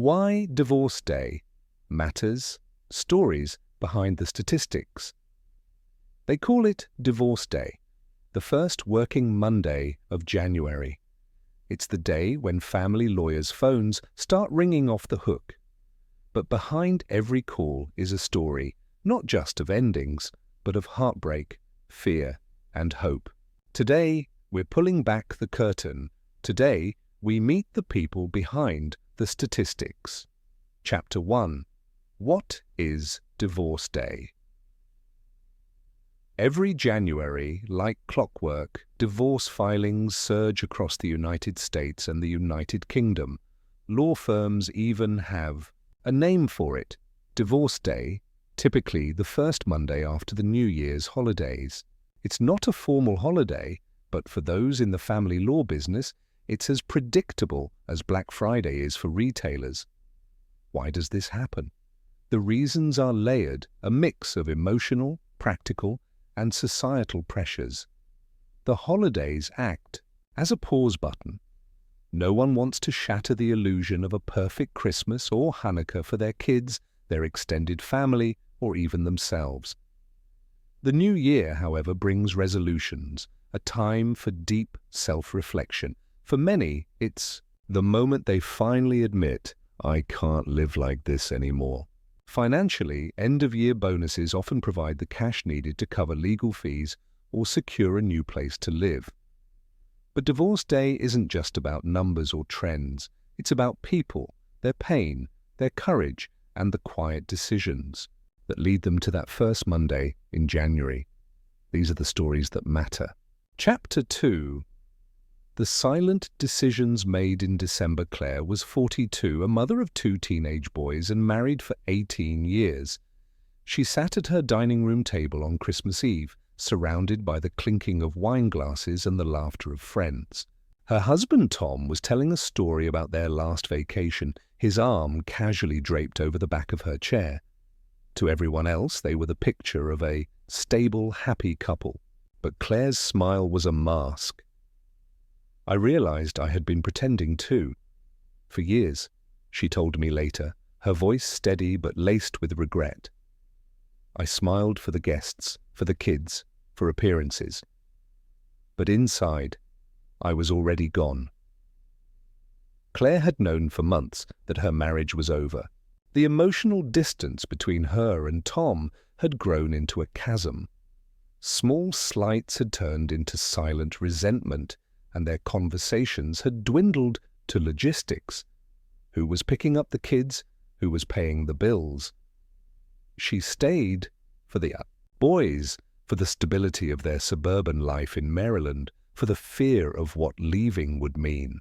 Why Divorce Day matters, stories behind the statistics. They call it Divorce Day, the first working Monday of January. It's the day when family lawyers' phones start ringing off the hook. But behind every call is a story, not just of endings, but of heartbreak, fear, and hope. Today, we're pulling back the curtain. Today, we meet the people behind the statistics. Chapter 1. What is Divorce Day? Every January, like clockwork, divorce filings surge across the United States and the United Kingdom. Law firms even have a name for it: Divorce Day, typically the first Monday after the New Year's holidays. It's not a formal holiday, but for those in the family law business, it's as predictable as Black Friday is for retailers. Why does this happen? The reasons are layered, a mix of emotional, practical, and societal pressures. The holidays act as a pause button. No one wants to shatter the illusion of a perfect Christmas or Hanukkah for their kids, their extended family, or even themselves. The new year, however, brings resolutions, a time for deep self-reflection. For many, it's the moment they finally admit, "I can't live like this anymore." Financially, end-of-year bonuses often provide the cash needed to cover legal fees or secure a new place to live. But Divorce Day isn't just about numbers or trends. It's about people, their pain, their courage, and the quiet decisions that lead them to that first Monday in January. These are the stories that matter. Chapter 2. The silent decisions made in December. Claire was 42, a mother of 2 teenage boys, and married for 18 years. She sat at her dining room table on Christmas Eve, surrounded by the clinking of wine glasses and the laughter of friends. Her husband Tom was telling a story about their last vacation, his arm casually draped over the back of her chair. To everyone else, they were the picture of a stable, happy couple. But Claire's smile was a mask. "I realized I had been pretending too. For years," she told me later, her voice steady but laced with regret. "I smiled for the guests, for the kids, for appearances. But inside, I was already gone." Claire had known for months that her marriage was over. The emotional distance between her and Tom had grown into a chasm. Small slights had turned into silent resentment, and their conversations had dwindled to logistics. Who was picking up the kids? Who was paying the bills? She stayed for the boys, for the stability of their suburban life in Maryland, for the fear of what leaving would mean.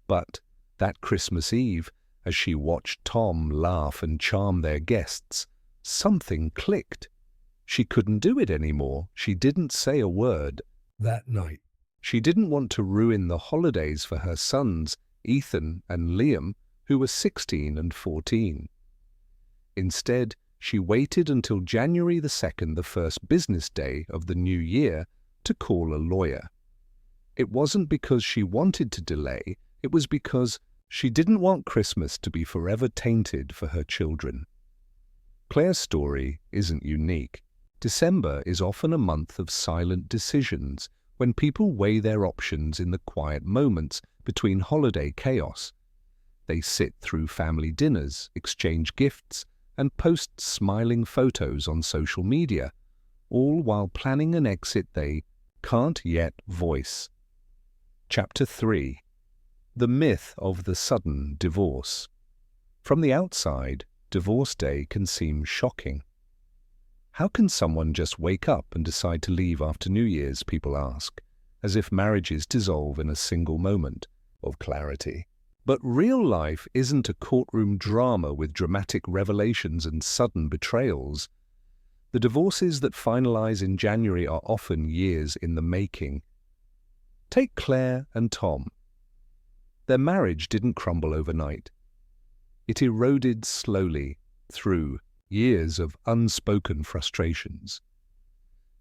But that Christmas Eve, as she watched Tom laugh and charm their guests, something clicked. She couldn't do it anymore. She didn't say a word that night. She didn't want to ruin the holidays for her sons, Ethan and Liam, who were 16 and 14. Instead, she waited until January the 2nd, the first business day of the new year, to call a lawyer. It wasn't because she wanted to delay, it was because she didn't want Christmas to be forever tainted for her children. Claire's story isn't unique. December is often a month of silent decisions, when people weigh their options in the quiet moments between holiday chaos. They sit through family dinners, exchange gifts, and post smiling photos on social media, all while planning an exit they can't yet voice. Chapter 3. The myth of the sudden divorce. From the outside, Divorce Day can seem shocking. How can someone just wake up and decide to leave after New Year's, people ask, as if marriages dissolve in a single moment of clarity. But real life isn't a courtroom drama with dramatic revelations and sudden betrayals. The divorces that finalize in January are often years in the making. Take Claire and Tom. Their marriage didn't crumble overnight. It eroded slowly through years of unspoken frustrations.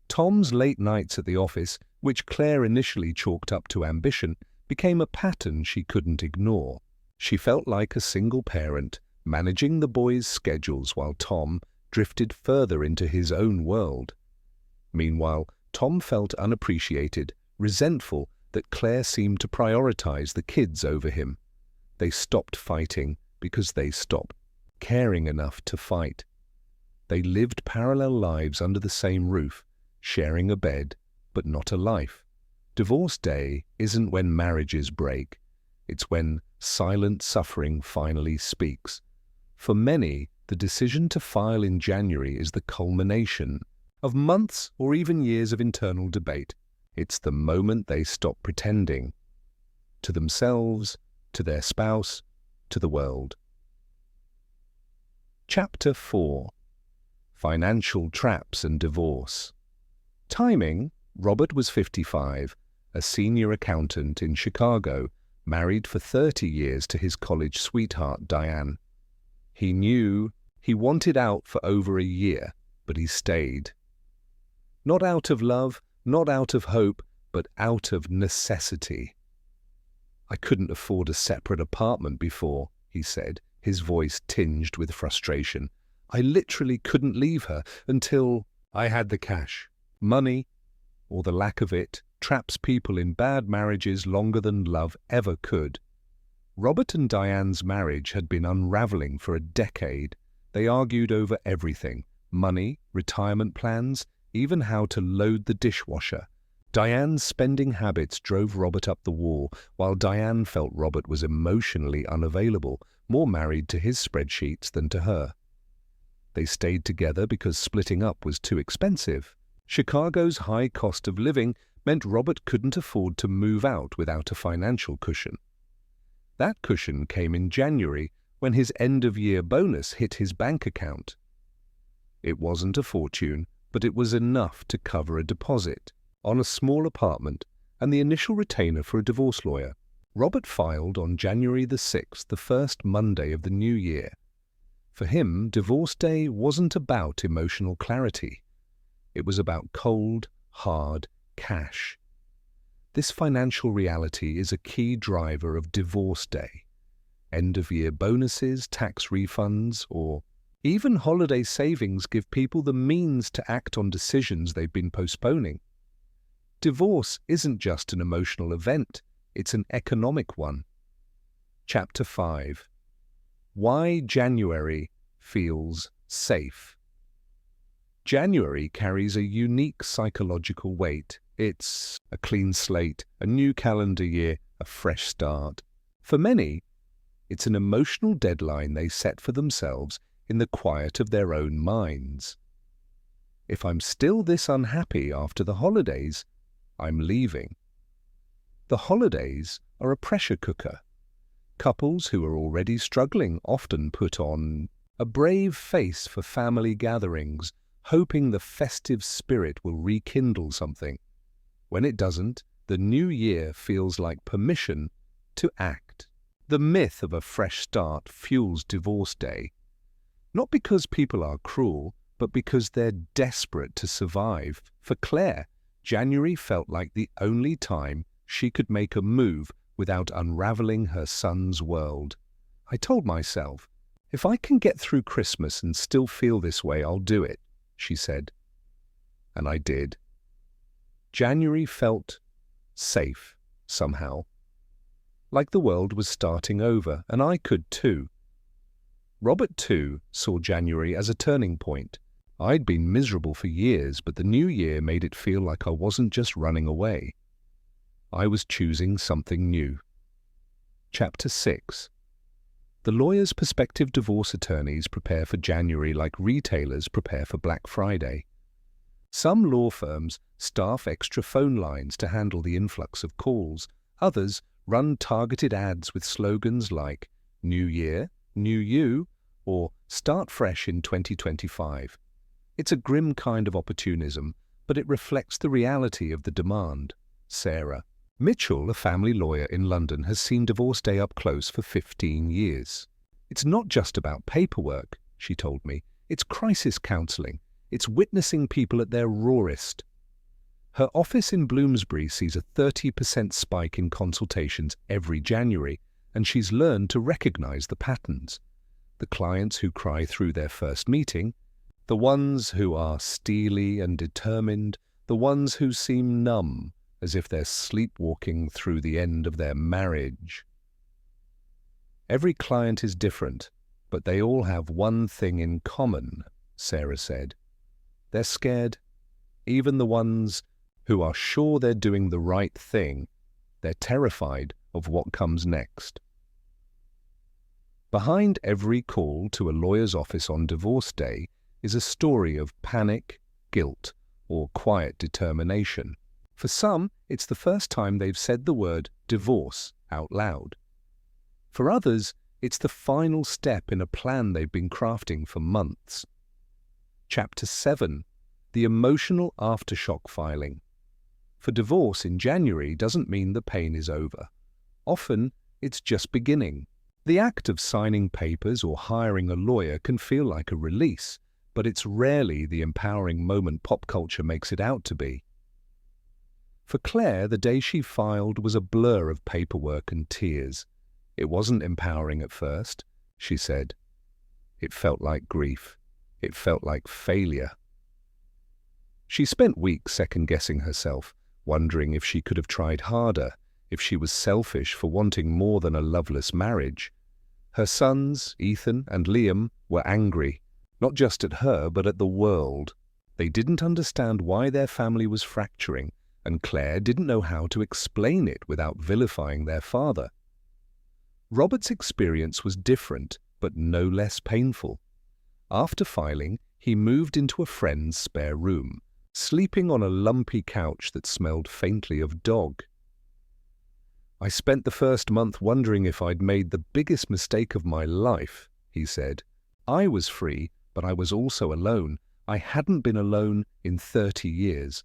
Tom's late nights at the office, which Claire initially chalked up to ambition, became a pattern she couldn't ignore. She felt like a single parent, managing the boys' schedules while Tom drifted further into his own world. Meanwhile, Tom felt unappreciated, resentful that Claire seemed to prioritize the kids over him. They stopped fighting because they stopped caring enough to fight. They lived parallel lives under the same roof, sharing a bed, but not a life. Divorce Day isn't when marriages break. It's when silent suffering finally speaks. For many, the decision to file in January is the culmination of months or even years of internal debate. It's the moment they stop pretending to themselves, to their spouse, to the world. Chapter 4. Financial Traps and Divorce. Timing: Robert was 55, a senior accountant in Chicago, married for 30 years to his college sweetheart Diane. He knew he wanted out for over a year, but he stayed. Not out of love, not out of hope, but out of necessity. "I couldn't afford a separate apartment before," he said, his voice tinged with frustration. "I literally couldn't leave her until I had the cash. Money, or the lack of it, traps people in bad marriages longer than love ever could." Robert and Diane's marriage had been unraveling for a decade. They argued over everything: money, retirement plans, even how to load the dishwasher. Diane's spending habits drove Robert up the wall, while Diane felt Robert was emotionally unavailable, more married to his spreadsheets than to her. They stayed together because splitting up was too expensive. Chicago's high cost of living meant Robert couldn't afford to move out without a financial cushion. That cushion came in January, when his end-of-year bonus hit his bank account. It wasn't a fortune, but it was enough to cover a deposit on a small apartment and the initial retainer for a divorce lawyer. Robert filed on January the 6th, the first Monday of the new year. For him, Divorce Day wasn't about emotional clarity. It was about cold, hard cash. This financial reality is a key driver of Divorce Day. End-of-year bonuses, tax refunds, or even holiday savings give people the means to act on decisions they've been postponing. Divorce isn't just an emotional event, it's an economic one. Chapter 5. Why January Feels Safe. January carries a unique psychological weight. It's a clean slate, a new calendar year, a fresh start. For many, it's an emotional deadline they set for themselves in the quiet of their own minds. If I'm still this unhappy after the holidays, I'm leaving. The holidays are a pressure cooker. Couples who are already struggling often put on a brave face for family gatherings, hoping the festive spirit will rekindle something. When it doesn't, the new year feels like permission to act. The myth of a fresh start fuels Divorce Day, not because people are cruel, but because they're desperate to survive. For Claire, January felt like the only time she could make a move without unraveling her son's world. "I told myself, if I can get through Christmas and still feel this way, I'll do it," she said. And I did. January felt safe, somehow. Like the world was starting over, and I could too. Robert, too, saw January as a turning point. I'd been miserable for years, but the new year made it feel like I wasn't just running away. I was choosing something new. Chapter 6. The lawyer's prospective divorce attorneys prepare for January like retailers prepare for Black Friday. Some law firms staff extra phone lines to handle the influx of calls. Others run targeted ads with slogans like "New Year, New You," or "Start Fresh in 2025. It's a grim kind of opportunism, but it reflects the reality of the demand. Sarah Mitchell, a family lawyer in London, has seen Divorce Day up close for 15 years. "It's not just about paperwork," she told me. "It's crisis counseling. It's witnessing people at their rawest." Her office in Bloomsbury sees a 30% spike in consultations every January, and she's learned to recognize the patterns. The clients who cry through their first meeting, the ones who are steely and determined, the ones who seem numb, as if they're sleepwalking through the end of their marriage. Every client is different, but they all have one thing in common, Sarah said. They're scared. Even the ones who are sure they're doing the right thing, they're terrified of what comes next. Behind every call to a lawyer's office on divorce day is a story of panic, guilt, or quiet determination. For some, it's the first time they've said the word divorce out loud. For others, it's the final step in a plan they've been crafting for months. Chapter 7. The emotional aftershock filing. For divorce in January doesn't mean the pain is over. Often, it's just beginning. The act of signing papers or hiring a lawyer can feel like a release, but it's rarely the empowering moment pop culture makes it out to be. For Claire, the day she filed was a blur of paperwork and tears. It wasn't empowering at first, she said. It felt like grief. It felt like failure. She spent weeks second-guessing herself, wondering if she could have tried harder, if she was selfish for wanting more than a loveless marriage. Her sons, Ethan and Liam, were angry, not just at her but at the world. They didn't understand why their family was fracturing, and Claire didn't know how to explain it without vilifying their father. Robert's experience was different, but no less painful. After filing, he moved into a friend's spare room, sleeping on a lumpy couch that smelled faintly of dog. "I spent the first month wondering if I'd made the biggest mistake of my life," he said. "I was free, but I was also alone. I hadn't been alone in 30 years.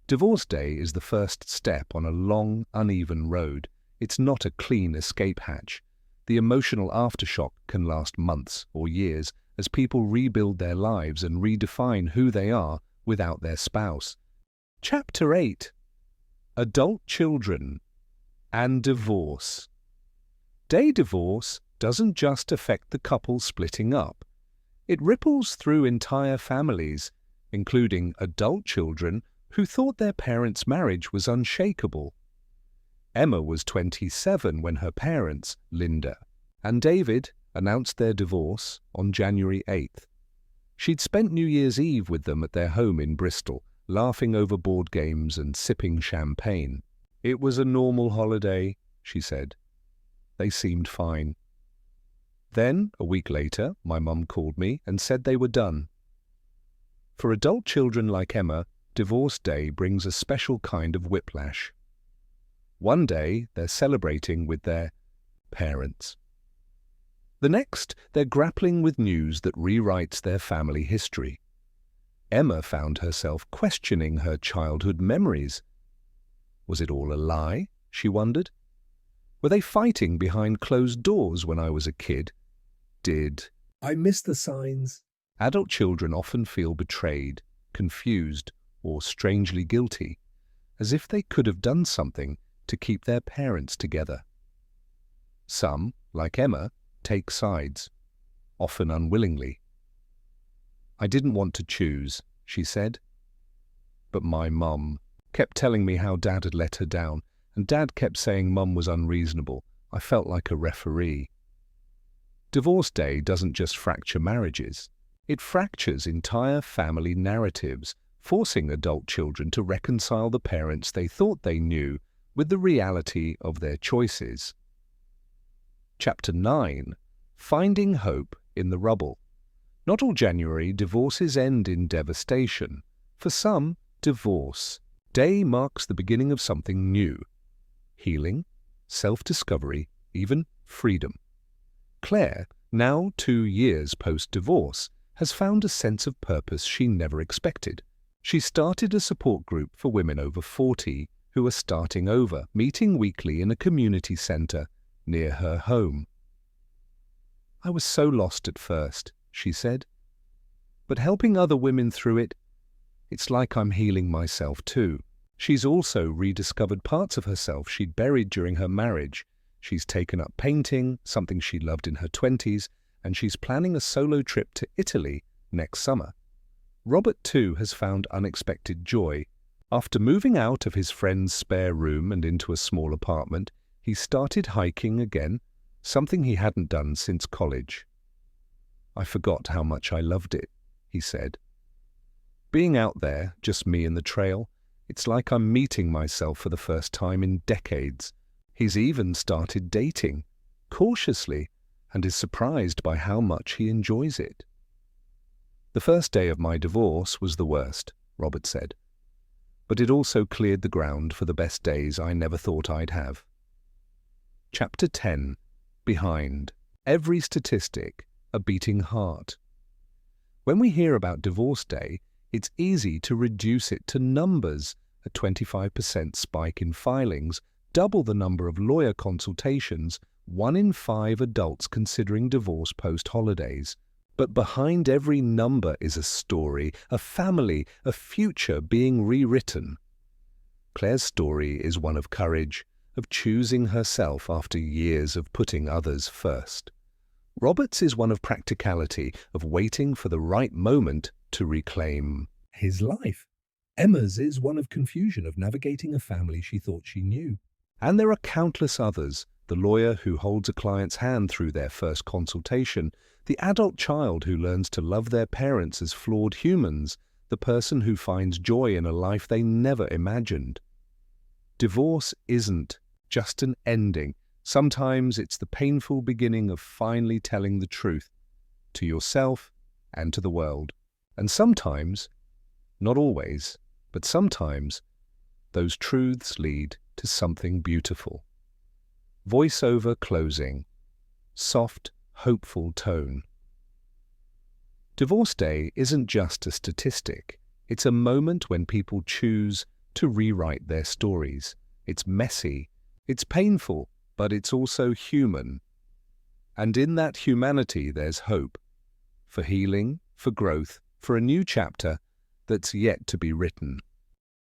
Divorce Day is the first step on a long, uneven road. It's not a clean escape hatch. The emotional aftershock can last months or years as people rebuild their lives and redefine who they are without their spouse. Chapter 8. Adult Children and Divorce. Day divorce doesn't just affect the couple splitting up. It ripples through entire families, including adult children who thought their parents' marriage was unshakable. Emma was 27 when her parents, Linda and David, announced their divorce on January 8th. She'd spent New Year's Eve with them at their home in Bristol, laughing over board games and sipping champagne. "It was a normal holiday," she said. They seemed fine. Then, a week later, my mum called me and said they were done. For adult children like Emma, Divorce Day brings a special kind of whiplash. One day, they're celebrating with their parents. The next, they're grappling with news that rewrites their family history. Emma found herself questioning her childhood memories. Was it all a lie? She wondered. Were they fighting behind closed doors when I was a kid? Did I miss the signs? Adult children often feel betrayed, confused, or strangely guilty, as if they could have done something to keep their parents together. Some, like Emma, take sides, often unwillingly. "I didn't want to choose," she said. But my mum kept telling me how Dad had let her down, and Dad kept saying Mum was unreasonable. I felt like a referee. Divorce Day doesn't just fracture marriages. It fractures entire family narratives, forcing adult children to reconcile the parents they thought they knew with the reality of their choices. Chapter 9. Finding Hope in the Rubble. Not all January divorces end in devastation. For some, Divorce Day marks the beginning of something new. Healing, self-discovery, even freedom. Claire, now 2 years post-divorce, has found a sense of purpose she never expected. She started a support group for women over 40 who are starting over, meeting weekly in a community centre near her home. "I was so lost at first," she said. "But helping other women through it, it's like I'm healing myself too." She's also rediscovered parts of herself she'd buried during her marriage. She's taken up painting, something she loved in her 20s, and she's planning a solo trip to Italy next summer. Robert, too, has found unexpected joy. After moving out of his friend's spare room and into a small apartment, he started hiking again, something he hadn't done since college. "I forgot how much I loved it," he said. "Being out there, just me and the trail, it's like I'm meeting myself for the first time in decades." He's even started dating, cautiously, and is surprised by how much he enjoys it. "The first day of my divorce was the worst," Robert said, "but it also cleared the ground for the best days I never thought I'd have." Chapter 10. Behind every statistic, a beating heart. When we hear about Divorce Day, it's easy to reduce it to numbers: a 25% spike in filings, double the number of lawyer consultations, 1 in 5 adults considering divorce post-holidays. But behind every number is a story, a family, a future being rewritten. Claire's story is one of courage, of choosing herself after years of putting others first. Robert's is one of practicality, of waiting for the right moment to reclaim his life. Emma's is one of confusion, of navigating a family she thought she knew. And there are countless others: the lawyer who holds a client's hand through their first consultation, the adult child who learns to love their parents as flawed humans, the person who finds joy in a life they never imagined. Divorce isn't just an ending. Sometimes it's the painful beginning of finally telling the truth to yourself and to the world. And sometimes, not always, but sometimes, those truths lead to something beautiful. Voiceover closing. Soft, hopeful tone. Divorce Day isn't just a statistic. It's a moment when people choose to rewrite their stories. It's messy, it's painful, but it's also human. And in that humanity there's hope. For healing, for growth, for a new chapter that's yet to be written.